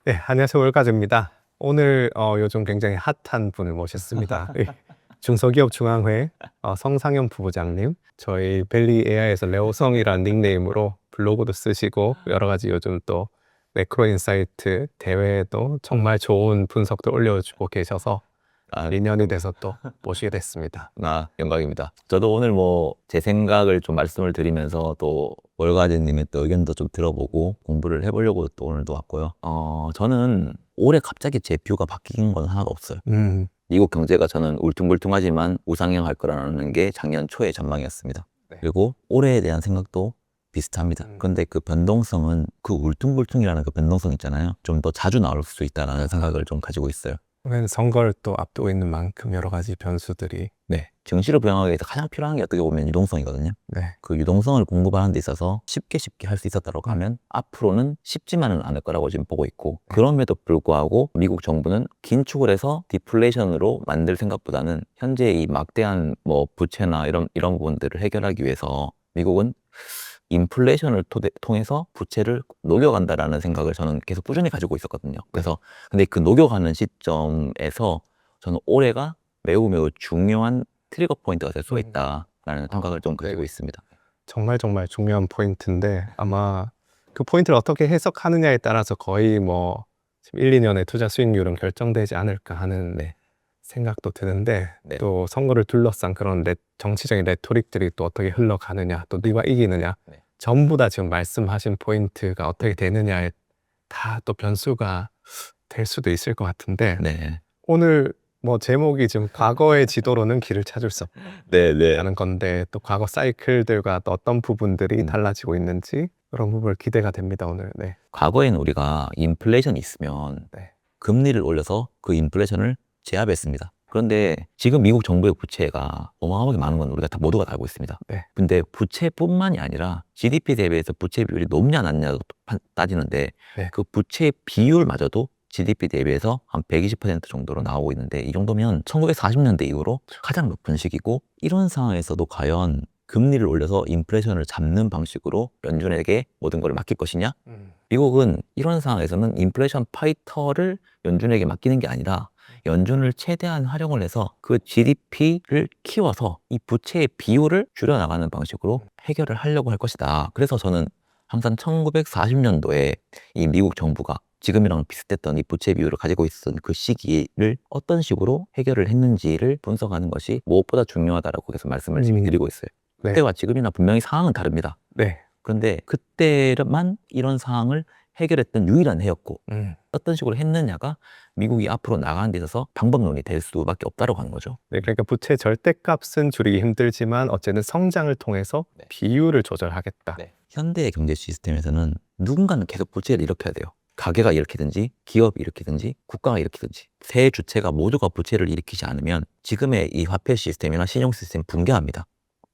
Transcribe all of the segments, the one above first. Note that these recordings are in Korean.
네, 안녕하세요. 월가즈입니다. 오늘 요즘 굉장히 핫한 분을 모셨습니다. 예, 중소기업 중앙회 성상현 부부장님, 저희 벨리 AI에서 레오성이라는 닉네임으로 블로그도 쓰시고 여러 가지 요즘 또 매크로인사이트 대회에도 정말 좋은 분석도 올려주고 계셔서 인연이 돼서 또 모시게 됐습니다. 영광입니다. 저도 오늘 뭐 제 생각을 좀 말씀을 드리면서 또 월가즈님의 또 의견도 좀 들어보고 공부를 해보려고 또 오늘도 왔고요. 저는 올해 갑자기 제 뷰가 바뀐 건 하나도 없어요. 미국 경제가 저는 울퉁불퉁하지만 우상향할 거라는 게 작년 초의 전망이었습니다. 네. 그리고 올해에 대한 생각도 비슷합니다. 그런데 그 변동성은 그 울퉁불퉁이라는 그 변동성 있잖아요. 좀 더 자주 나올 수 있다는 생각을 좀 가지고 있어요. 선거를 또 앞두고 있는 만큼 여러 가지 변수들이 네. 증시를 부양하기 위해서 가장 필요한 게 어떻게 보면 유동성이거든요. 네. 그 유동성을 공급하는 데 있어서 쉽게 할 수 있었다고 하면 앞으로는 쉽지만은 않을 거라고 지금 보고 있고, 그럼에도 불구하고 미국 정부는 긴축을 해서 디플레이션으로 만들 생각보다는 현재 이 막대한 뭐 부채나 이런 부분들을 해결하기 위해서 미국은 인플레이션을 통해서 부채를 녹여간다라는 생각을 저는 계속 꾸준히 가지고 있었거든요. 그래서 근데 그 녹여가는 시점에서 저는 올해가 매우 중요한 트리거 포인트가 될 수가 있다라는 생각을 좀 가지고 있습니다. 정말 중요한 포인트인데 아마 그 포인트를 어떻게 해석하느냐에 따라서 거의 뭐 지금 1, 2년의 투자 수익률은 결정되지 않을까 하는 생각도 드는데 네. 또 선거를 둘러싼 그런 정치적인 레토릭들이 또 어떻게 흘러가느냐, 또 누가 이기느냐, 네. 전부 다 지금 말씀하신 포인트가 어떻게 되느냐에 다 또 변수가 될 수도 있을 것 같은데 네. 오늘 뭐 제목이 지금 과거의 지도로는 길을 찾을 수 없다는 건데 또 과거 사이클들과 또 어떤 부분들이 달라지고 있는지 그런 부분을 기대가 됩니다, 오늘. 네. 과거에는 우리가 인플레이션이 있으면 네. 금리를 올려서 그 인플레이션을 제압했습니다. 그런데 지금 미국 정부의 부채가 어마어마하게 많은 건 우리가 모두가 다 알고 있습니다. 네. 근데 부채뿐만이 아니라 GDP 대비해서 부채 비율이 높냐 낮냐도 따지는데 네. 그 부채 비율마저도 GDP 대비해서 한 120% 정도로 나오고 있는데, 이 정도면 1940년대 이후로 가장 높은 시기고, 이런 상황에서도 과연 금리를 올려서 인플레이션을 잡는 방식으로 연준에게 모든 걸 맡길 것이냐? 미국은 이런 상황에서는 인플레이션 파이터를 연준에게 맡기는 게 아니라 연준을 최대한 활용을 해서 그 GDP를 키워서 이 부채의 비율을 줄여나가는 방식으로 해결을 하려고 할 것이다. 그래서 저는 항상 1940년도에 이 미국 정부가 지금이랑 비슷했던 이 부채 비율을 가지고 있었던 그 시기를 어떤 식으로 해결을 했는지를 분석하는 것이 무엇보다 중요하다라고 계속 말씀을 지금 드리고 있어요. 네. 그때와 지금이나 분명히 상황은 다릅니다. 네. 그런데 그때만 이런 상황을 해결했던 유일한 해였고, 어떤 식으로 했느냐가 미국이 앞으로 나가는 데 있어서 방법론이 될 수밖에 없다고 하는 거죠. 네, 그러니까 부채 절대값은 줄이기 힘들지만 어쨌든 성장을 통해서 비율을 조절하겠다. 현대의 경제 시스템에서는 누군가는 계속 부채를 일으켜야 돼요. 가게가 일으키든지 기업이 일으키든지 국가가 일으키든지 세 주체가 모두가 부채를 일으키지 않으면 지금의 이 화폐 시스템이나 신용 시스템 붕괴합니다.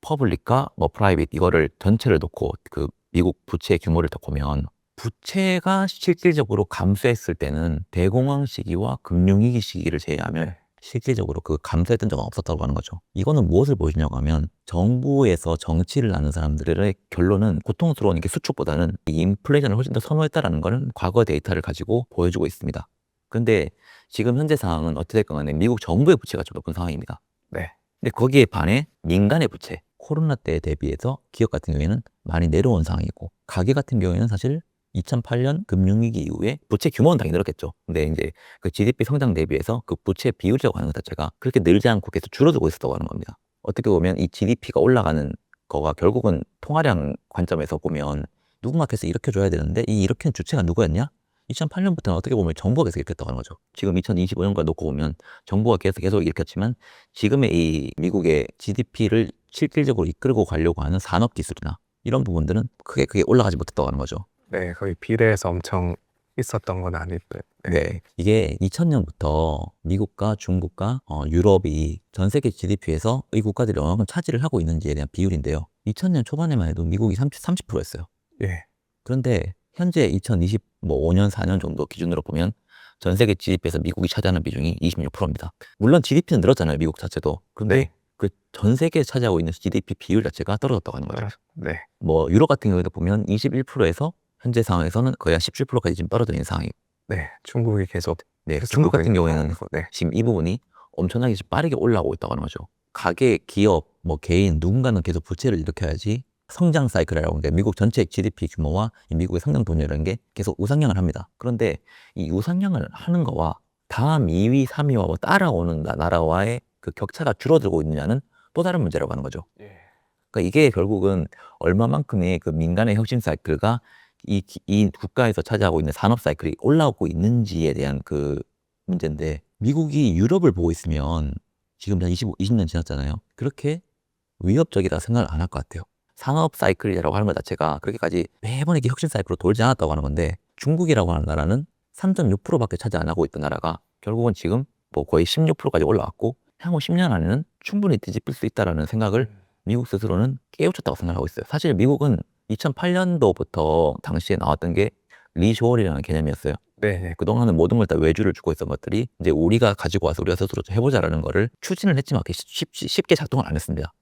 퍼블릭과 뭐 프라이빗 이거를 전체를 놓고 그 미국 부채 규모를 딱 보면 부채가 실질적으로 감소했을 때는 대공황 시기와 금융위기 시기를 제외하면 실질적으로 그 감소했던 적은 없었다고 하는 거죠. 이거는 무엇을 보여주냐고 하면 정부에서 정치를 하는 사람들의 결론은 고통스러운 게 수축보다는 이 인플레이션을 훨씬 더 선호했다라는 것은 과거 데이터를 가지고 보여주고 있습니다. 그런데 지금 현재 상황은 어찌됐건 간에 미국 정부의 부채가 좀 높은 상황입니다. 네. 근데 거기에 반해 민간의 부채, 코로나 때에 대비해서 기업 같은 경우에는 많이 내려온 상황이고, 가계 같은 경우에는 사실 2008년 금융위기 이후에 부채 규모는 당연히 늘었겠죠. 근데 이제 그 GDP 성장 대비해서 그 부채 비율이라고 하는 것 자체가 그렇게 늘지 않고 계속 줄어들고 있었다고 하는 겁니다. 어떻게 보면 이 GDP가 올라가는 거가 결국은 통화량 관점에서 보면 누군가께서 일으켜줘야 되는데 이 일으키는 주체가 누구였냐? 2008년부터는 어떻게 보면 정부가 계속 일으켰다고 하는 거죠. 지금 2025년까지 놓고 보면 정부가 계속 일으켰지만 지금의 이 미국의 GDP를 실질적으로 이끌고 가려고 하는 산업 기술이나 이런 부분들은 크게 올라가지 못했다고 하는 거죠. 네, 거의 비례해서 엄청 있었던 건 아닌데. 네. 이게 2000년부터 미국과 중국과 유럽이 전 세계 GDP에서 이 국가들이 얼마나 차지를 하고 있는지에 대한 비율인데요. 2000년 초반에만 해도 미국이 30%였어요. 예. 그런데 현재 2025년, 4년 정도 기준으로 보면 전 세계 GDP에서 미국이 차지하는 비중이 26%입니다. 물론 GDP는 늘었잖아요, 미국 자체도. 그런데 그 전 세계에 차지하고 있는 GDP 비율 자체가 떨어졌다고 하는 거죠. 뭐 유럽 같은 경우에도 보면 21%에서 현재 상황에서는 거의 한 17%까지 지금 떨어져 있는 상황이고, 네, 중국이 계속 네, 패스트 중국 같은 푸드에 경우에는 나가고, 네. 지금 이 부분이 엄청나게 지금 빠르게 올라오고 있다고 하는 거죠. 가게, 기업, 뭐 개인 누군가는 계속 부채를 일으켜야지 성장 사이클이라고 하는 게 미국 전체 GDP 규모와 이 미국의 성장 동력이라는 게 계속 우상향을 합니다. 그런데 이 우상향을 하는 거와 다음 2위, 3위와 뭐 따라오는 나라와의 그 격차가 줄어들고 있느냐는 또 다른 문제라고 하는 거죠. 예. 그러니까 이게 결국은 얼마만큼의 그 민간의 혁신 사이클과 이 국가에서 차지하고 있는 산업 사이클이 올라오고 있는지에 대한 그 문제인데, 미국이 유럽을 보고 있으면 지금 한 20년 지났잖아요. 그렇게 위협적이다 생각을 안 할 것 같아요. 산업 사이클이라고 하는 것 자체가 그렇게까지 매번 이렇게 혁신 사이클로 돌지 않았다고 하는 건데, 중국이라고 하는 나라는 3.6%밖에 차지 안 하고 있던 나라가 결국은 지금 뭐 거의 16%까지 올라왔고, 향후 10년 안에는 충분히 뒤집힐 수 있다라는 생각을 미국 스스로는 깨우쳤다고 생각하고 있어요. 사실 미국은 2008년도부터 당시에 나왔던 게 리쇼어링이라는 개념이었어요. 네, 그동안은 모든 걸 다 외주를 주고 있었던 것들이 이제 우리가 가지고 와서 우리가 스스로 해보자라는 거를 추진을 했지만 그게 쉽게 작동을 안 했습니다.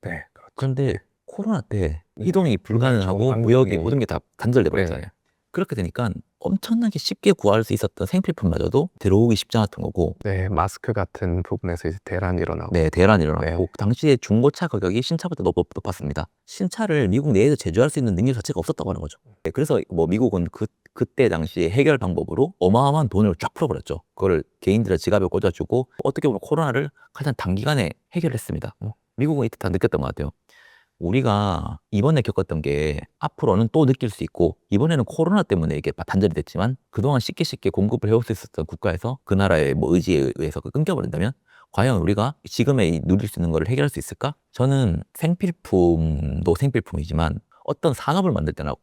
네, 그렇죠. 그런데 코로나 때 네. 이동이 불가능하고 좀 무역이 환경이- 모든 게 다 단절돼 버렸잖아요. 네. 그렇게 되니까 엄청나게 쉽게 구할 수 있었던 생필품마저도 들어오기 쉽지 않았던 거고, 네, 마스크 같은 부분에서 이제 대란이 일어나고. 네, 대란이 일어났고, 네. 당시에 중고차 가격이 신차보다 높았습니다. 신차를 미국 내에서 제조할 수 있는 능력 자체가 없었다고 하는 거죠. 네, 그래서 뭐 미국은 그때 당시에 해결 방법으로 어마어마한 돈을 쫙 풀어버렸죠. 그거를 개인들의 지갑에 꽂아주고 어떻게 보면 코로나를 가장 단기간에 해결했습니다. 미국은 이때 다 느꼈던 것 같아요. 우리가 이번에 겪었던 게 앞으로는 또 느낄 수 있고, 이번에는 코로나 때문에 이게 단절이 됐지만 그동안 쉽게 공급을 해올 수 있었던 국가에서 그 나라의 뭐 의지에 의해서 끊겨버린다면 과연 우리가 지금의 누릴 수 있는 걸 해결할 수 있을까? 저는 생필품도 생필품이지만 어떤 산업을 만들 때나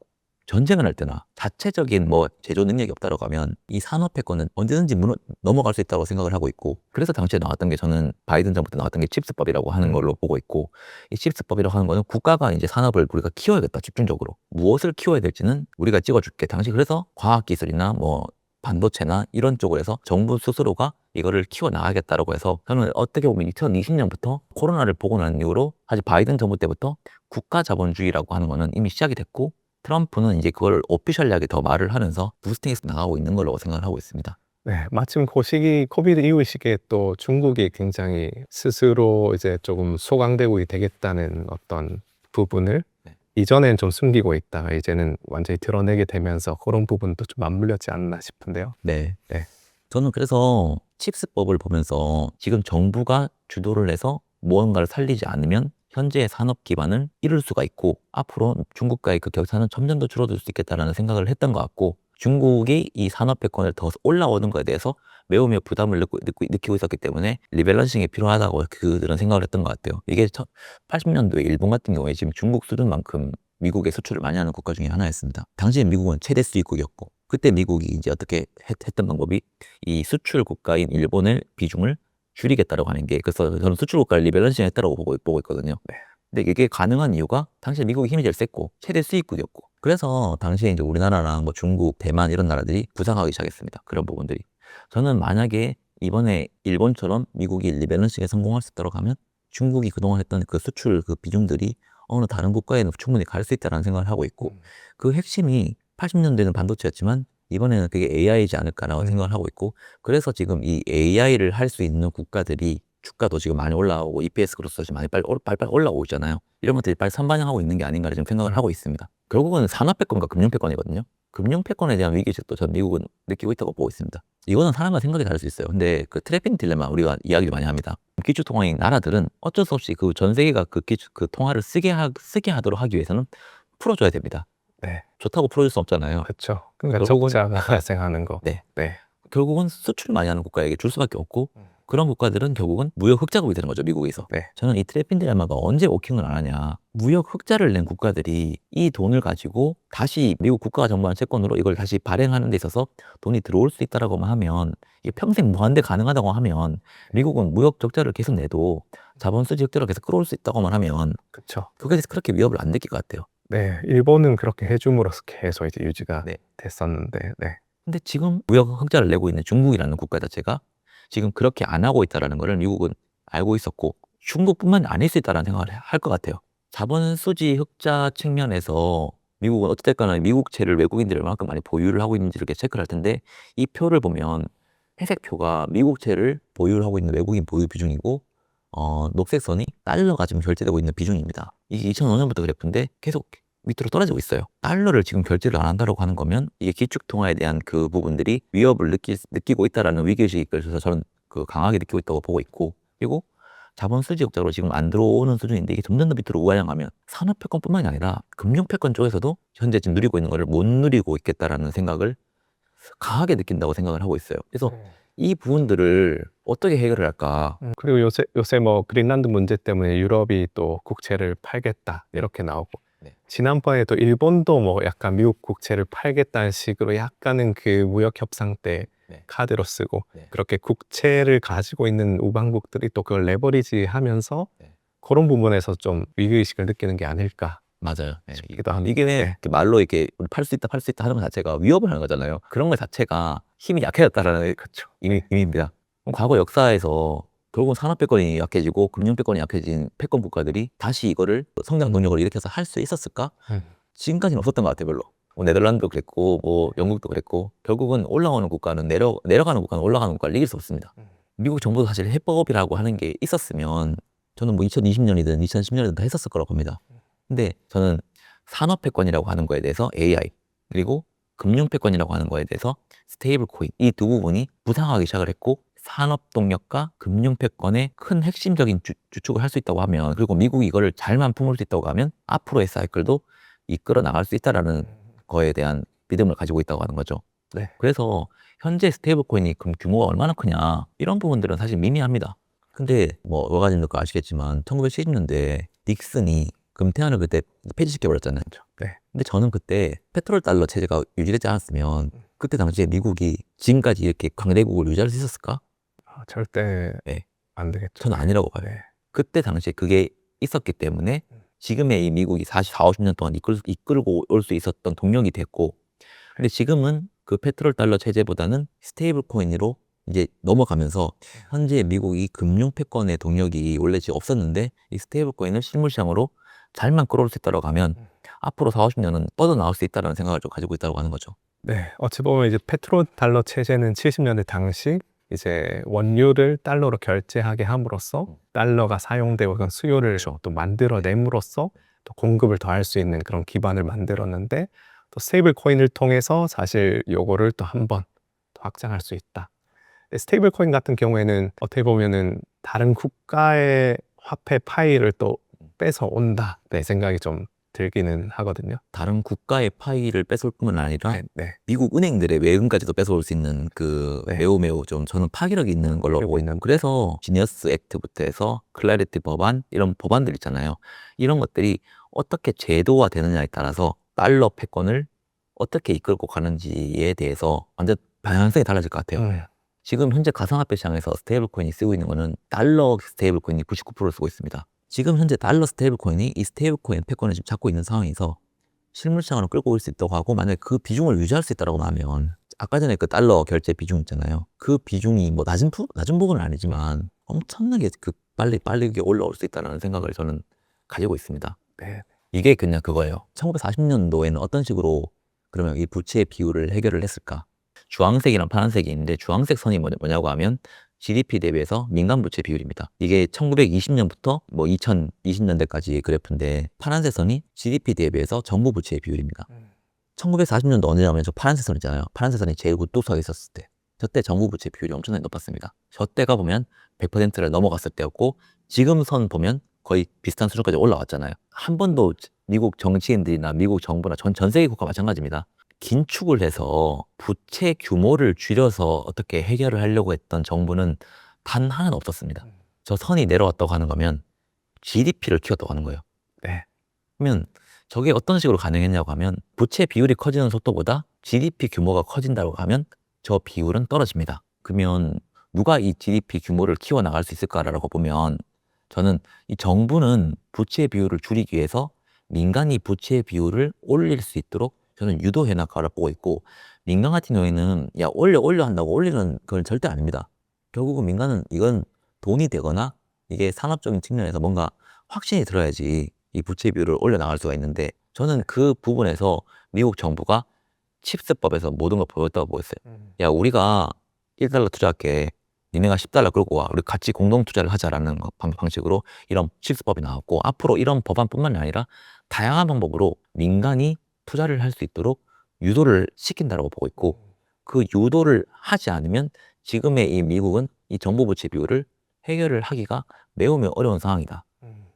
전쟁을 할 때나 자체적인 뭐 제조 능력이 없다고 하면 이 산업 패권은 언제든지 넘어갈 수 있다고 생각을 하고 있고, 그래서 당시에 나왔던 게, 저는 바이든 정부 때 나왔던 게 칩스법이라고 하는 걸로 보고 있고, 이 칩스법이라고 하는 거는 국가가 이제 산업을 우리가 키워야겠다, 집중적으로 무엇을 키워야 될지는 우리가 찍어줄게. 당시 그래서 과학기술이나 뭐 반도체나 이런 쪽으로 해서 정부 스스로가 이거를 키워나가겠다라고 해서, 저는 어떻게 보면 2020년부터 코로나를 보고 난 이후로 사실 바이든 정부 때부터 국가 자본주의라고 하는 거는 이미 시작이 됐고, 트럼프는 이제 그걸 오피셜하게 더 말을 하면서 부스팅해서 나가고 있는 걸로 생각을 하고 있습니다. 네, 마침 그 시기, 코비드 이후 시기에 또 중국이 굉장히 스스로 이제 조금 소강되고 되겠다는 어떤 부분을 네. 이전엔 좀 숨기고 있다가 이제는 완전히 드러내게 되면서 그런 부분도 좀 맞물렸지 않나 싶은데요. 네. 네. 저는 그래서 칩스법을 보면서 지금 정부가 주도를 해서 무언가를 살리지 않으면 현재의 산업 기반을 잃을 수가 있고, 앞으로 중국과의 그 격차는 점점 더 줄어들 수 있겠다라는 생각을 했던 것 같고, 중국이 이 산업 패권을 더 올라오는 것에 대해서 매우 부담을 느끼고 있었기 때문에 리밸런싱이 필요하다고 그들은 생각을 했던 것 같아요. 이게 80년도에 일본 같은 경우에 지금 중국 수준만큼 미국에 수출을 많이 하는 국가 중에 하나였습니다. 당시에 미국은 최대 수입국이었고, 그때 미국이 이제 어떻게 했던 방법이 이 수출 국가인 일본의 비중을 줄이겠다라고 하는 게, 그래서 저는 수출 국가를 리밸런싱 했다라고 보고 있거든요. 근데 이게 가능한 이유가 당시에 미국이 힘이 제일 셌고 최대 수입국이었고, 그래서 당시에 이제 우리나라랑 뭐 중국, 대만 이런 나라들이 부상하기 시작했습니다. 그런 부분들이. 저는 만약에 이번에 일본처럼 미국이 리밸런싱에 성공할 수 있도록 하면 중국이 그동안 했던 그 수출 그 비중들이 어느 다른 국가에는 충분히 갈 수 있다는 생각을 하고 있고, 그 핵심이 80년대는 반도체였지만 이번에는 그게 AI이지 않을까라고 생각을 하고 있고, 그래서 지금 이 AI를 할 수 있는 국가들이 주가도 지금 많이 올라오고 EPS 그로서 지금 많이 빨리 올라오고 있잖아요. 이런 것들이 빨리 선반영하고 있는 게 아닌가 지금 생각을 하고 있습니다. 결국은 산업 패권과 금융 패권이거든요. 금융 패권에 대한 위기의식도 전 미국은 느끼고 있다고 보고 있습니다. 이거는 사람마다 생각이 다를 수 있어요. 근데 그 트래핑 딜레마 우리가 이야기를 많이 합니다. 기초통화인 나라들은 어쩔 수 없이 그 전 세계가 그 통화를 쓰게 하도록 하기 위해서는 풀어줘야 됩니다. 네. 좋다고 풀어줄 수 없잖아요. 그렇죠. 그러니까 결국은- 적자가 발생하는 거. 네. 네. 결국은 수출을 많이 하는 국가에게 줄 수밖에 없고, 그런 국가들은 결국은 무역 흑자국이 되는 거죠, 미국에서. 네. 저는 이 트래핑 딜레마가 언제 워킹을 안 하냐. 무역 흑자를 낸 국가들이 이 돈을 가지고 다시 미국 국가가 정부한 채권으로 이걸 다시 발행하는 데 있어서 돈이 들어올 수 있다라고만 하면, 이게 평생 무한대 가능하다고 하면, 미국은 무역 적자를 계속 내도 자본 수지 흑자를 계속 끌어올 수 있다고만 하면 그렇죠. 그거에 대해서 그렇게 위협을 안 느낄 것 같아요. 네. 일본은 그렇게 해줌으로써 계속 이제 유지가 네. 됐었는데, 네. 근데 지금 무역 흑자를 내고 있는 중국이라는 국가 자체가 지금 그렇게 안 하고 있다는 거를 미국은 알고 있었고, 중국뿐만 아닐 수 있다는 생각을 할 것 같아요. 자본 수지 흑자 측면에서 미국은 어찌됐거나 미국채를 외국인들이 얼마큼 많이 보유를 하고 있는지 이렇게 체크를 할 텐데 이 표를 보면 회색 표가 미국채를 보유를 하고 있는 외국인 보유 비중이고 녹색 선이 달러가 지금 결제되고 있는 비중입니다. 이게 2005년부터 그래프인데 계속 밑으로 떨어지고 있어요. 달러를 지금 결제를 안 한다고 하는 거면 이게 기축통화에 대한 그 부분들이 위협을 느끼고 있다라는 위기의식을 그래서 저는 그 강하게 느끼고 있다고 보고 있고 그리고 자본 수지 적자로 지금 안 들어오는 수준인데 이게 점점 더 밑으로 우하향하면 산업패권뿐만이 아니라 금융패권 쪽에서도 현재 지금 누리고 있는 거를 못 누리고 있겠다라는 생각을 강하게 느낀다고 생각을 하고 있어요. 그래서 이 부분들을 어떻게 해결을 할까? 그리고 요새 뭐 그린란드 문제 때문에 유럽이 또 국채를 팔겠다 이렇게 나오고 네. 지난번에도 일본도 뭐 약간 미국 국채를 팔겠다는 식으로 약간은 그 무역 협상 때 네. 카드로 쓰고 네. 그렇게 국채를 가지고 있는 우방국들이 또 그걸 레버리지 하면서 네. 그런 부분에서 좀 위기의식을 느끼는 게 아닐까 맞아요. 네. 싶기도 합니다. 이게 왜 네. 이렇게 말로 이렇게 팔 수 있다, 팔 수 있다 하는 것 자체가 위협을 하는 거잖아요. 그런 것 자체가 힘이 약해졌다라는 그렇죠. 의미입니다. 그럼 과거 역사에서 결국은 산업패권이 약해지고 금융패권이 약해진 패권 국가들이 다시 이거를 성장 동력을 일으켜서 할 수 있었을까? 지금까지는 없었던 것 같아요, 별로. 뭐 네덜란드도 그랬고, 뭐 영국도 그랬고, 결국은 올라오는 국가는 내려가는 국가는 올라가는 국가를 이길 수 없습니다. 미국 정부도 사실 해법이라고 하는 게 있었으면 저는 뭐 2020년이든 2010년이든 다 했었을 거라고 봅니다. 근데 저는 산업패권이라고 하는 거에 대해서 AI, 그리고 금융패권이라고 하는 거에 대해서 스테이블 코인, 이 두 부분이 부상하기 시작을 했고, 산업동력과 금융패권의 큰 핵심적인 주축을 할 수 있다고 하면, 그리고 미국이 이거를 잘만 품을 수 있다고 하면 앞으로의 사이클도 이끌어 나갈 수 있다라는 거에 대한 믿음을 가지고 있다고 하는 거죠. 네. 그래서 현재 스테이블 코인이 그럼 규모가 얼마나 크냐 이런 부분들은 사실 미미합니다. 근데 뭐 여가님도 아시겠지만 1970년대 닉슨이 금태환을 그때 폐지시켜버렸잖아요. 네. 근데 저는 그때 페트롤 달러 체제가 유지되지 않았으면 그때 당시에 미국이 지금까지 이렇게 강대국을 유지할 수 있었을까? 절대 네. 안 되겠죠. 저는 아니라고 봐요. 네. 그때 당시에 그게 있었기 때문에 지금의 이 미국이 50년 동안 이끌고 올 수 있었던 동력이 됐고, 근데 지금은 그 페트롤 달러 체제보다는 스테이블 코인으로 이제 넘어가면서 현재 미국이 금융 패권의 동력이 원래 지금 없었는데 이 스테이블 코인을 실물 시장으로 잘만 끌어올 수 있다고 하면 앞으로 50년은 뻗어나올 수 있다는 생각을 좀 가지고 있다고 하는 거죠. 네, 어찌 보면 이제 페트롤 달러 체제는 70년대 당시 이제 원유를 달러로 결제하게 함으로써 달러가 사용되고 그런 수요를 또 만들어냄으로써 또 공급을 더할 수 있는 그런 기반을 만들었는데 또 스테이블 코인을 통해서 사실 요거를 또 한 번 더 확장할 수 있다. 스테이블 코인 같은 경우에는 어떻게 보면은 다른 국가의 화폐 파일을 또 뺏어 온다 내 생각이 좀 들기는 하거든요. 다른 국가의 파이를 뺏을 뿐만 아니라 네, 네. 미국 은행들의 외금까지도 뺏어올 수 있는 그 네. 매우 좀 저는 파괴력이 있는 걸로 보고 있는, 그래서 지니어스 액트부터 해서 클래리티 법안 이런 법안들 있잖아요. 이런 것들이 어떻게 제도화 되느냐에 따라서 달러 패권을 어떻게 이끌고 가는지에 대해서 완전 방향성이 달라질 것 같아요. 지금 현재 가상화폐 시장에서 스테이블 코인이 쓰고 있는 거는 달러 스테이블 코인이 99%를 쓰고 있습니다. 지금 현재 달러 스테이블 코인이 이 스테이블 코인 패권을 지금 잡고 있는 상황에서 실물 시장으로 끌고 올 수 있다고 하고, 만약에 그 비중을 유지할 수 있다고 하면 아까 전에 그 달러 결제 비중 있잖아요. 그 비중이 뭐 낮은 부분은 아니지만 엄청나게 그 빨리 올라올 수 있다는 생각을 저는 가지고 있습니다. 네. 이게 그냥 그거예요. 1940년도에는 어떤 식으로 그러면 이 부채의 비율을 해결을 했을까? 주황색이랑 파란색이 있는데 주황색 선이 뭐냐고 하면 GDP 대비해서 민간 부채 비율입니다. 이게 1920년부터 뭐 2020년대까지의 그래프인데 파란색 선이 GDP 대비해서 정부 부채의 비율입니다. 1940년도 언제냐면 저 파란색 선 있잖아요. 파란색 선이 제일 굴뚝서에 있었을 때. 저때 정부 부채 비율이 엄청나게 높았습니다. 저때가 보면 100%를 넘어갔을 때였고, 지금 선 보면 거의 비슷한 수준까지 올라왔잖아요. 한 번도 미국 정치인들이나 미국 정부나 전 세계 국가 마찬가지입니다. 긴축을 해서 부채 규모를 줄여서 어떻게 해결을 하려고 했던 정부는 단 하나는 없었습니다. 저 선이 내려왔다고 하는 거면 GDP를 키웠다고 하는 거예요. 네. 그러면 저게 어떤 식으로 가능했냐고 하면 부채 비율이 커지는 속도보다 GDP 규모가 커진다고 하면 저 비율은 떨어집니다. 그러면 누가 이 GDP 규모를 키워나갈 수 있을까라고 보면 저는 이 정부는 부채 비율을 줄이기 위해서 민간이 부채 비율을 올릴 수 있도록 저는 유도해 나가를 보고 있고, 민간 같은 경우에는 야 올려 한다고 올리는 건 절대 아닙니다. 결국은 민간은 이건 돈이 되거나 이게 산업적인 측면에서 뭔가 확신이 들어야지 이 부채 비율을 올려 나갈 수가 있는데, 저는 그 부분에서 미국 정부가 칩스법에서 모든 걸 보였다고 보였어요. 야, 우리가 1달러 투자할게. 니네가 10달러 끌고 와. 우리 같이 공동 투자를 하자라는 방식으로 이런 칩스법이 나왔고, 앞으로 이런 법안뿐만 아니라 다양한 방법으로 민간이 투자를 할 수 있도록 유도를 시킨다고 보고 있고, 그 유도를 하지 않으면 지금의 이 미국은 이 정부 부채 비율을 해결을 하기가 매우 어려운 상황이다.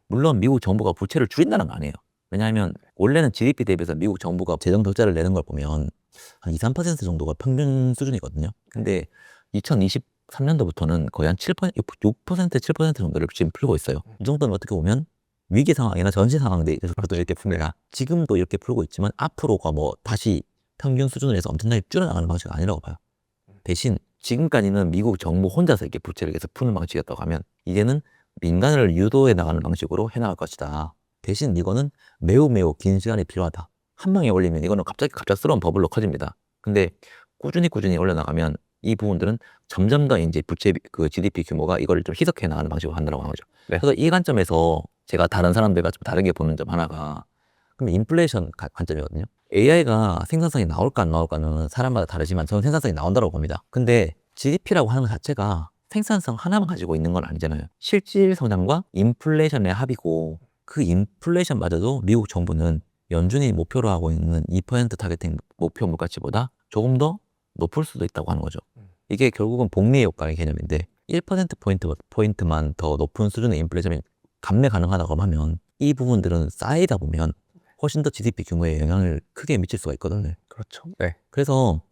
물론 미국 정부가 부채를 줄인다는 거 아니에요. 왜냐하면 원래는 GDP 대비해서 미국 정부가 재정 적자를 내는 걸 보면 한 2, 3% 정도가 평균 수준이거든요. 근데 2023년도부터는 거의 한 7%, 6%, 7% 정도를 지금 풀고 있어요. 이 정도면 어떻게 보면 위기 상황이나 전시 상황에 대해서도 이렇게 풉니다. 지금도 이렇게 풀고 있지만 앞으로가 뭐 다시 평균 수준을 해서 엄청나게 줄여나가는 방식은 아니라고 봐요. 대신 지금까지는 미국 정부 혼자서 이렇게 부채를 계속 푸는 방식이었다고 하면 이제는 민간을 유도해 나가는 방식으로 해나갈 것이다. 대신 이거는 매우 긴 시간이 필요하다. 한 방에 올리면 이거는 갑작스러운 버블로 커집니다. 근데 꾸준히 올려나가면 이 부분들은 점점 더 이제 부채 그 GDP 규모가 이걸 좀 희석해 나가는 방식으로 한다고 하는 거죠. 네. 그래서 이 관점에서 제가 다른 사람들과 좀 다르게 보는 점 하나가 그럼 인플레이션 관점이거든요. AI가 생산성이 나올까 안 나올까는 사람마다 다르지만 저는 생산성이 나온다고 봅니다. 근데 GDP라고 하는 것 자체가 생산성 하나만 가지고 있는 건 아니잖아요. 실질 성장과 인플레이션의 합이고 그 인플레이션마저도 미국 정부는 연준이 목표로 하고 있는 2% 타겟팅 목표 물가치보다 조금 더 높을 수도 있다고 하는 거죠. 이게 결국은 복리 효과의 개념인데 1%포인트만 더 높은 수준의 인플레이션이 감내 가능하다고 하면 이 부분들은 쌓이다 보면 훨씬 더 GDP 규모에 영향을 크게 미칠 수가 있거든요. 그렇죠. 네. 그래서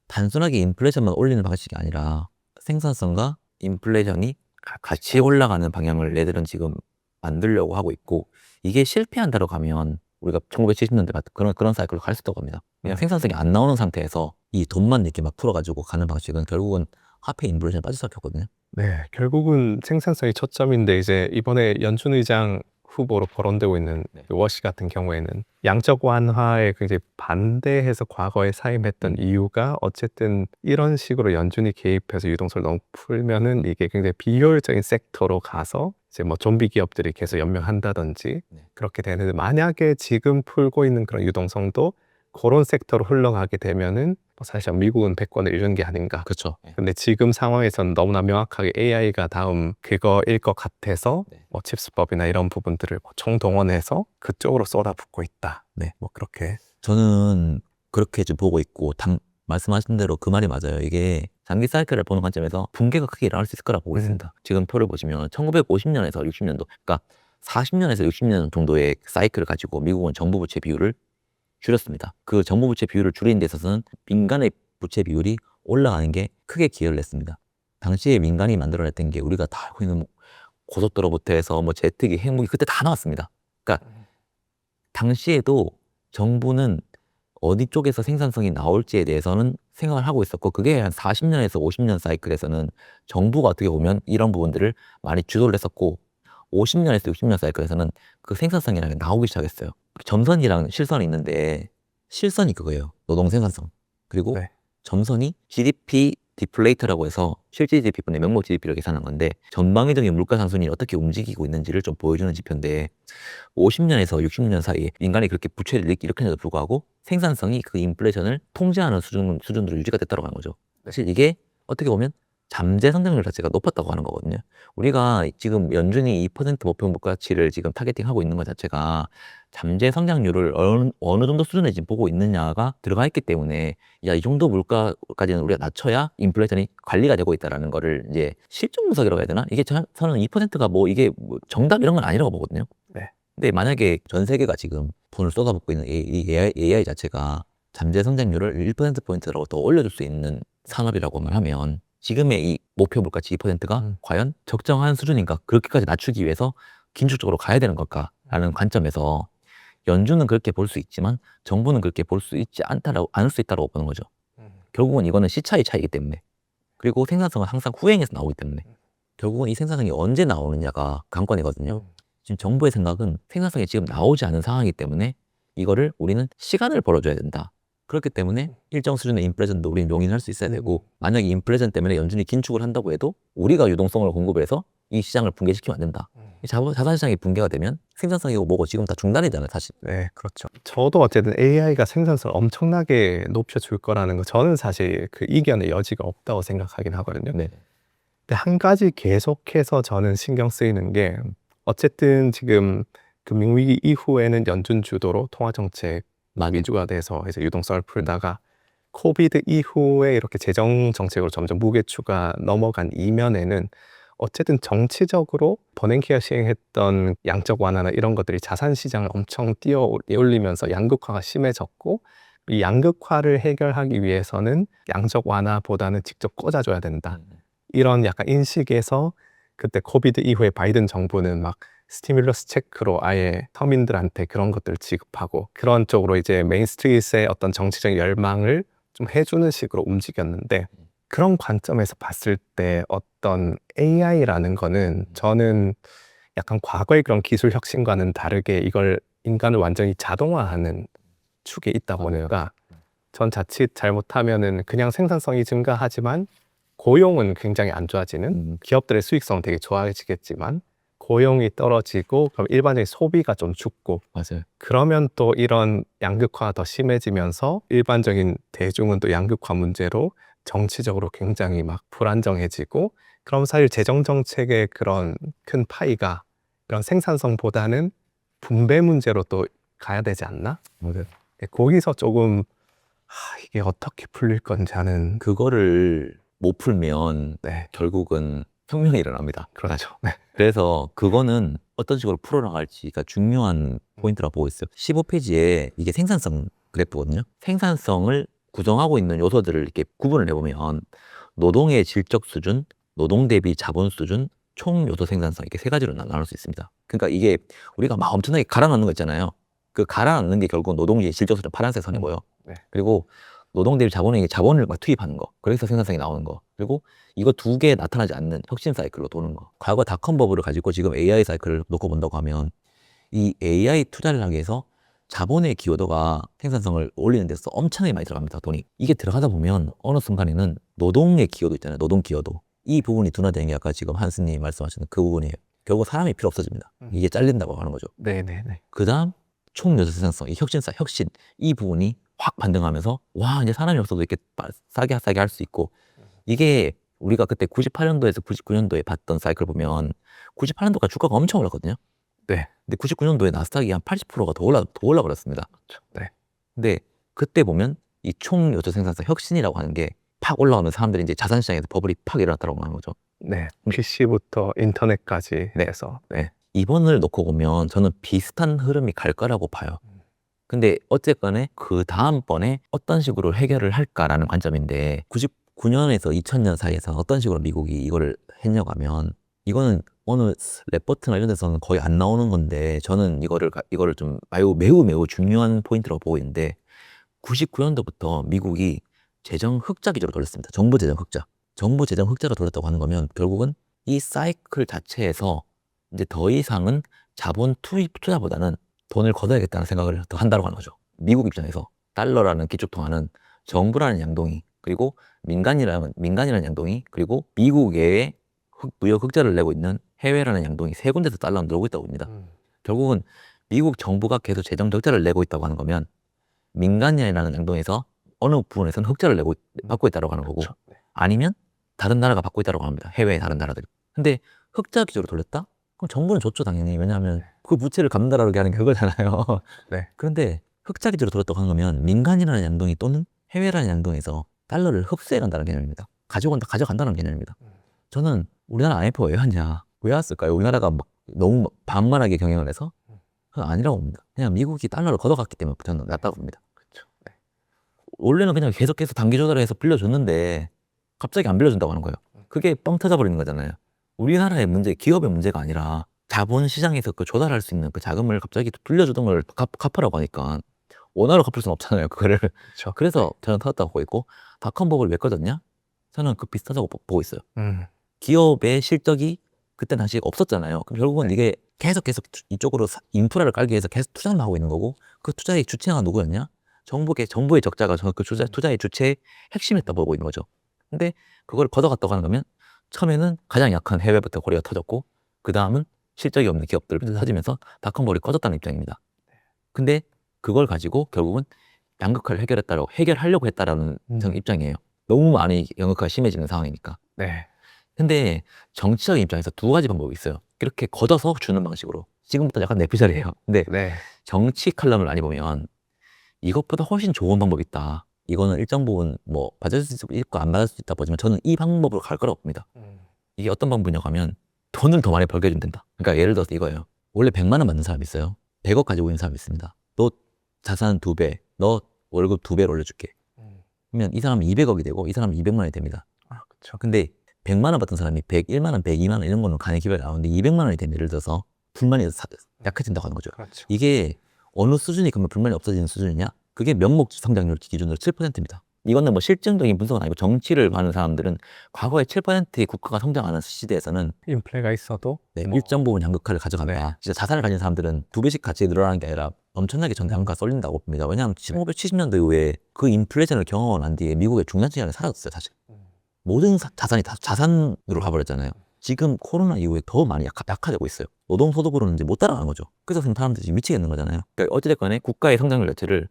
단순하게 인플레이션만 올리는 방식이 아니라 생산성과 인플레이션이 같이 올라가는 방향을 얘들은 지금 만들려고 하고 있고 이게 실패한다고 가면 우리가 1970년대 같은 그런 사이클로 갈 수도 있습니다. 그냥 생산성이 안 나오는 상태에서 이 돈만 이렇게 막 풀어가지고 가는 방식은 결국은 화폐 인플레이션에 빠질 수밖에 없거든요. 네, 결국은 생산성이 초점인데 이제 이번에 연준 의장 후보로 거론되고 있는 네. 그 워시 같은 경우에는 양적 완화에 굉장히 반대해서 과거에 사임했던 이유가 어쨌든 이런 식으로 연준이 개입해서 유동성을 너무 풀면은 이게 굉장히 비효율적인 섹터로 가서 이제 뭐 좀비 기업들이 계속 연명한다든지 네. 그렇게 되는데 만약에 지금 풀고 있는 그런 유동성도 그런 섹터로 흘러가게 되면은 뭐 사실 미국은 패권을 잃은 게 아닌가. 그렇죠. 근데 지금 상황에서는 너무나 명확하게 AI가 다음 그거일 것 같아서 네. 뭐 칩스법이나 이런 부분들을 뭐 총동원해서 그쪽으로 쏟아붓고 있다. 네, 뭐 그렇게. 저는 그렇게 좀 보고 있고 말씀하신 대로 그 말이 맞아요. 이게 장기 사이클을 보는 관점에서 붕괴가 크게 일어날 수 있을 거라고 보고 있습니다. 지금 표를 보시면 1950년에서 60년도 그러니까 40년에서 60년 정도의 사이클을 가지고 미국은 정부 부채 비율을 줄였습니다. 그 정부 부채 비율을 줄이는 데 있어서는 민간의 부채 비율이 올라가는 게 크게 기여를 했습니다. 당시에 민간이 만들어냈던 게 우리가 다 알고 있는 뭐 고속도로부터 해서 뭐 제트기, 핵무기 그때 다 나왔습니다. 그러니까 당시에도 정부는 어디 쪽에서 생산성이 나올지에 대해서는 생각을 하고 있었고 그게 한 40년에서 50년 사이클에서는 정부가 어떻게 보면 이런 부분들을 많이 주도를 했었고 50년에서 60년 사이클에서는 그 생산성이라는 게 나오기 시작했어요. 점선이랑 실선이 있는데 실선이 그거예요. 노동 생산성. 그리고 네. 점선이 GDP 디플레이터라고 해서 실질 GDP분의 명목 GDP를 계산한 건데 전방위적인 물가 상승이 어떻게 움직이고 있는지를 좀 보여주는 지표인데 50년에서 60년 사이에 인간이 그렇게 부채를 일으키는데도 불구하고 생산성이 그 인플레이션을 통제하는 수준으로 유지가 됐다고 하는 거죠. 사실 이게 어떻게 보면 잠재 성장률 자체가 높았다고 하는 거거든요. 우리가 지금 연준이 2% 목표 물가치를 지금 타겟팅하고 있는 것 자체가 잠재 성장률을 어느 정도 수준에 지금 보고 있느냐가 들어가 있기 때문에 야, 이 정도 물가까지는 우리가 낮춰야 인플레이션이 관리가 되고 있다라는 거를 이제 실종 분석이라고 해야 되나? 이게 저는 2%가 뭐 이게 뭐 정답 이런 건 아니라고 보거든요. 네. 근데 만약에 전 세계가 지금 돈을 쏟아붓고 있는 이 AI 자체가 잠재 성장률을 1%포인트라고 더 올려줄 수 있는 산업이라고 말하면 지금의 이 목표 물가치 2%가 과연 적정한 수준인가? 그렇게까지 낮추기 위해서 긴축적으로 가야 되는 걸까라는 관점에서 연준은 그렇게 볼 수 있지만 정부는 그렇게 볼 수 있지 않을 수 있다고 보는 거죠. 결국은 이거는 시차의 차이기 때문에 그리고 생산성은 항상 후행해서 나오기 때문에 결국은 이 생산성이 언제 나오느냐가 관건이거든요. 지금 정부의 생각은 생산성이 지금 나오지 않은 상황이기 때문에 이거를 우리는 시간을 벌어줘야 된다. 그렇기 때문에 일정 수준의 인플레이션도 우리는 용인할 수 있어야 되고 만약에 인플레이션 때문에 연준이 긴축을 한다고 해도 우리가 유동성을 공급을 해서 이 시장을 붕괴시키면 안 된다. 자산시장이 붕괴가 되면 생산성이고 뭐고 지금 다 중단이잖아요, 사실. 네, 그렇죠. 저도 어쨌든 AI가 생산성을 엄청나게 높여줄 거라는 거, 저는 사실 그 이견의 여지가 없다고 생각하긴 하거든요. 네. 근데 한 가지 계속해서 저는 신경 쓰이는 게, 어쨌든 지금 금융위기 이후에는 연준 주도로 통화정책 맞아요. 위주가 돼서 이제 유동성을 풀다가 코비드 이후에 이렇게 재정 정책으로 점점 무게추가 넘어간 이면에는 어쨌든 정치적으로 버냉키가 시행했던 양적 완화나 이런 것들이 자산 시장을 엄청 뛰어올리면서 양극화가 심해졌고, 이 양극화를 해결하기 위해서는 양적 완화보다는 직접 꽂아줘야 된다. 이런 약간 인식에서 그때 코비드 이후에 바이든 정부는 막 스티뮬러스 체크로 아예 서민들한테 그런 것들을 지급하고 그런 쪽으로 이제 메인스트리트의 어떤 정치적 열망을 좀 해주는 식으로 움직였는데, 그런 관점에서 봤을 때 어떤 AI라는 거는 저는 약간 과거의 그런 기술 혁신과는 다르게 이걸 인간을 완전히 자동화하는 축에 있다 보니까 전 자칫 잘못하면은 그냥 생산성이 증가하지만 고용은 굉장히 안 좋아지는, 기업들의 수익성은 되게 좋아지겠지만 고용이 떨어지고 그럼 일반적인 소비가 좀 죽고, 맞아요. 그러면 또 이런 양극화가 더 심해지면서 일반적인 대중은 또 양극화 문제로 정치적으로 굉장히 막 불안정해지고, 그럼 사실 재정 정책의 그런 큰 파이가 그런 생산성보다는 분배 문제로 또 가야 되지 않나? 맞아요. 거기서 조금 이게 어떻게 풀릴 건지 하는. 그거를 못 풀면 네, 결국은 혁명이 일어납니다. 그렇죠. 네. 그래서 그거는 어떤 식으로 풀어나갈지가 중요한 포인트라고 보고 있어요. 15페이지에 이게 생산성 그래프거든요. 생산성을 구성하고 있는 요소들을 이렇게 구분을 해보면 노동의 질적 수준, 노동 대비 자본 수준, 총 요소 생산성 이렇게 세 가지로 나눌 수 있습니다. 그러니까 이게 우리가 막 엄청나게 갈아넣는 거 있잖아요. 그 갈아넣는 게 결국 노동의 질적 수준 파란색 선이 보여. 네. 그리고 노동 대비 자본에 자본을 막 투입하는 거. 그래서 생산성이 나오는 거. 그리고 이거 두 개 나타나지 않는 혁신 사이클로 도는 거. 과거 닷컴 버블을 가지고 지금 AI 사이클을 놓고 본다고 하면 이 AI 투자를 하기 위해서 자본의 기여도가 생산성을 올리는 데서 엄청나게 많이 들어갑니다, 돈이. 이게 들어가다 보면 어느 순간에는 노동의 기여도 있잖아요, 노동 기여도. 이 부분이 둔화되는 게 아까 지금 한스님 말씀하시는 그 부분이에요. 결국 사람이 필요 없어집니다. 이게 잘린다고 하는 거죠. 네네네. 그 다음 총요소 생산성, 이 혁신, 이 부분이 확 반등하면서 와 이제 사람이 없어도 이렇게 싸게 할 수 있고, 이게 우리가 그때 98년도에서 99년도에 봤던 사이클 보면 98년도가 주가가 엄청 올랐거든요. 네. 근데 99년도에 나스닥이 한 80%가 더 올라버렸습니다. 네. 근데 그때 보면 이 총요소 생산성 혁신이라고 하는 게 팍 올라오면 사람들이 이제 자산시장에서 버블이 팍 일어났다고 하는 거죠. 네. PC부터 인터넷까지 해서. 네. 이번을 놓고 보면 저는 비슷한 흐름이 갈 거라고 봐요. 근데 어쨌건에 그 다음번에 어떤 식으로 해결을 할까라는 관점인데, 99년에서 2000년 사이에서 어떤 식으로 미국이 이거를 했냐고 하면 이거는 어느 레포트나 이런 데서는 거의 안 나오는 건데 저는 이거를 좀 매우 중요한 포인트라고 보고 있는데, 99년도부터 미국이 재정 흑자 기조로 돌렸습니다. 정부 재정 흑자. 정부 재정 흑자로 돌렸다고 하는 거면 결국은 이 사이클 자체에서 이제 더 이상은 자본 투자보다는 돈을 걷어야겠다는 생각을 더 한다고 하는 거죠. 미국 입장에서 달러라는 기축통화는 정부라는 양동이, 그리고 민간이라는 양동이, 그리고 미국 외에 무역 흑자를 내고 있는 해외라는 양동이 세 군데서 달러를 늘고 있다고 봅니다. 결국은 미국 정부가 계속 재정 적자를 내고 있다고 하는 거면 민간이라는 양동에서 어느 부분에서는 흑자를 받고 있다고 하는 거고, 그렇죠. 네. 아니면 다른 나라가 받고 있다고 합니다. 해외의 다른 나라들이. 근데 흑자 기조로 돌렸다? 그럼 정부는 좋죠, 당연히. 왜냐하면 그 부채를 갚는다라고 하는 게 그거잖아요. 네. 그런데 흑자 기조로 돌렸다고 하는 거면 민간이라는 양동이 또는 해외라는 양동에서 달러를 흡수해 간다는 개념입니다. 가져간다는 개념입니다. 저는 우리나라 IMF가 왜 왔냐? 왜 왔을까요? 우리나라가 막 너무 방만하게 경영을 해서? 그건 아니라고 봅니다. 그냥 미국이 달러를 걷어갔기 때문에 저는 낫다고 봅니다. 그렇죠. 네. 원래는 그냥 계속해서 단기 조달해서 빌려줬는데 갑자기 안 빌려준다고 하는 거예요. 그게 뻥 터져버리는 거잖아요. 우리나라의 문제, 기업의 문제가 아니라 자본시장에서 그 조달할 수 있는 그 자금을 갑자기 빌려주던 걸 갚으라고 하니까 원화로 갚을 수는 없잖아요, 그거를. 그렇죠. 그래서 저는 터졌다고 보고 있고, 닷컴 버블이 왜 꺼졌냐? 저는 그 비슷하다고 보고 있어요. 기업의 실적이 그때 당시에 없었잖아요. 그럼 결국은 네. 이게 계속 이쪽으로 인프라를 깔기 위해서 계속 투자를 하고 있는 거고, 그 투자의 주체가 누구였냐? 정부의 적자가 그 투자의 주체의 핵심이었다 보고 있는 거죠. 근데 그걸 걷어갔다고 하는 거면 처음에는 가장 약한 해외부터 고리가 터졌고, 그 다음은 실적이 없는 기업들 터지면서 닷컴볼이 꺼졌다는 입장입니다. 근데 그걸 가지고 결국은 양극화를 해결하려고 했다라는 저는 입장이에요. 너무 많이 양극화가 심해지는 상황이니까. 네. 근데 정치적인 입장에서 두 가지 방법이 있어요. 이렇게 걷어서 주는 방식으로. 지금부터 약간 내 피셜이에요. 근데 네. 정치 칼럼을 많이 보면 이것보다 훨씬 좋은 방법이 있다. 이거는 일정 부분 뭐 받을 수 있고 안 받을 수 있다 보지만 저는 이 방법으로 갈 거라고 봅니다. 이게 어떤 방법이냐고 하면 돈을 더 많이 벌게 해주면 된다. 그러니까 예를 들어서 이거예요. 원래 100만 원 받는 사람이 있어요. 100억 가지고 있는 사람이 있습니다. 너 자산 2배, 너 월급 2배로 올려줄게. 그러면 이 사람은 200억이 되고 이 사람은 200만 원이 됩니다. 아, 그렇죠. 근데 100만 원 받던 사람이 101만 원, 102만 원 이런 거는 간의 기별이 나오는데 200만 원이 되면 예를 들어서 불만이 약해진다고 하는 거죠. 그렇죠. 이게 어느 수준이 그러면 불만이 없어지는 수준이냐? 그게 명목 성장률 기준으로 7%입니다. 이거는 뭐 실증적인 분석은 아니고 정치를 하는 사람들은 과거에 7%의 국가가 성장하는 시대에서는 인플레가 있어도 네, 뭐- 일정 부분 양극화를 가져간다. 네. 진짜 자산을 가진 사람들은 2배씩 가치 늘어나는 게 아니라 엄청나게 전 양극화 쏠린다고 봅니다. 왜냐하면 1570년대 이후에 그 인플레이션을 경험하고 난 뒤에 미국의 중간층이 사라졌어요, 사실. 모든 자산이 다 자산으로 가버렸잖아요. 지금 코로나 이후에 더 많이 약화되고 있어요. 노동소득으로는 이제 못 따라가는 거죠. 그래서 사람들이 지금 미치겠는 거잖아요. 그러니까 어찌됐건 국가의 성장률 자체를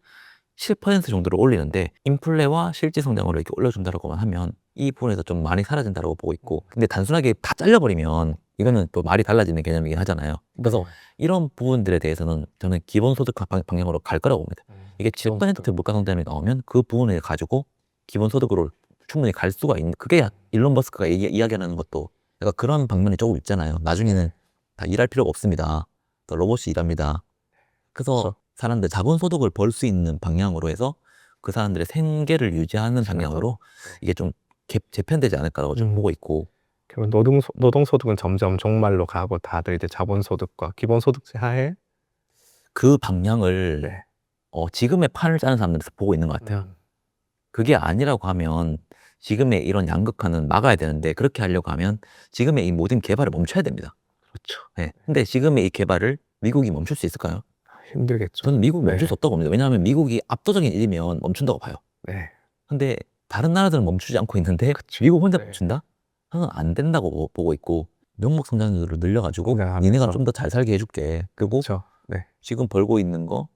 7% 정도로 올리는데 인플레와 실질 성장으로 이렇게 올려준다라고만 하면 이 부분에서 좀 많이 사라진다라고 보고 있고, 근데 단순하게 다 잘려버리면 이거는 또 말이 달라지는 개념이긴 하잖아요. 그래서 이런 부분들에 대해서는 저는 기본소득 방향으로 갈 거라고 봅니다. 이게 7% 물가 성장이 나오면 그 부분을 가지고 기본소득으로 충분히 갈 수가 있는, 그게 일론 머스크가 이야기하는 것도 약간 그런 방면이 조금 있잖아요. 나중에는 다 일할 필요가 없습니다. 또 로봇이 일합니다. 그래서 사람들 자본소득을 벌 수 있는 방향으로 해서 그 사람들의 생계를 유지하는 방향으로 이게 좀 재편되지 않을까라고 좀 보고 있고, 결국 노동소득은 점점 종말로 가고 다들 이제 자본소득과 기본소득제 하에 그 방향을 네. 지금의 판을 짜는 사람들에서 보고 있는 것 같아요. 그게 아니라고 하면 지금의 이런 양극화는 막아야 되는데, 그렇게 하려고 하면 지금의 이 모든 개발을 멈춰야 됩니다. 그렇죠. 네. 근데 지금의 이 개발을 미국이 멈출 수 있을까요? 힘들겠죠. 저는 미국이 네. 멈출 수 없다고 봅니다. 왜냐하면 미국이 압도적인 일이면 멈춘다고 봐요. 네. 근데 다른 나라들은 멈추지 않고 있는데 미국 혼자 네. 멈춘다? 저는 안 된다고 보고 있고, 명목 성장률을 늘려가지고 성장하면서. 니네가 좀 더 잘 살게 해줄게. 그리고 그렇죠. 네. 지금 벌고 있는 거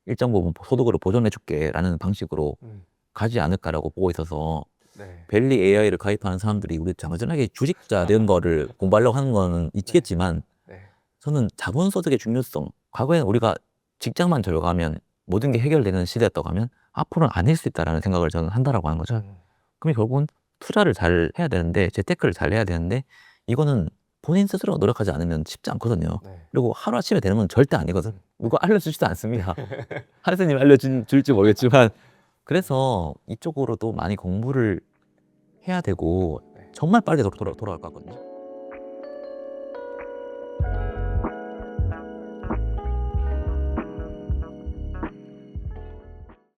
일정 부분 소득으로 보존해줄게 라는 방식으로 가지 않을까라고 보고 있어서, 네. 벨리 AI를 가입하는 사람들이 우리 당연하게 주식자 된 거를 공부하려고 하는 거는 있겠지만, 네. 저는 자본소득의 중요성, 과거에는 우리가 직장만 들어가면 모든 게 해결되는 시대였다고 하면 앞으로는 아닐 수 있다라는 생각을 저는 한다라고 하는 거죠. 그럼 결국은 투자를 잘 해야 되는데, 재테크를 잘 해야 되는데, 이거는 본인 스스로 노력하지 않으면 쉽지 않거든요. 네. 그리고 하루아침에 되는 건 절대 아니거든. 누가 알려주지도 않습니다. 하루님 알려줄지 모르겠지만, 그래서 이쪽으로도 많이 공부를 해야 되고 정말 빨리 돌아갈 것 같거든요.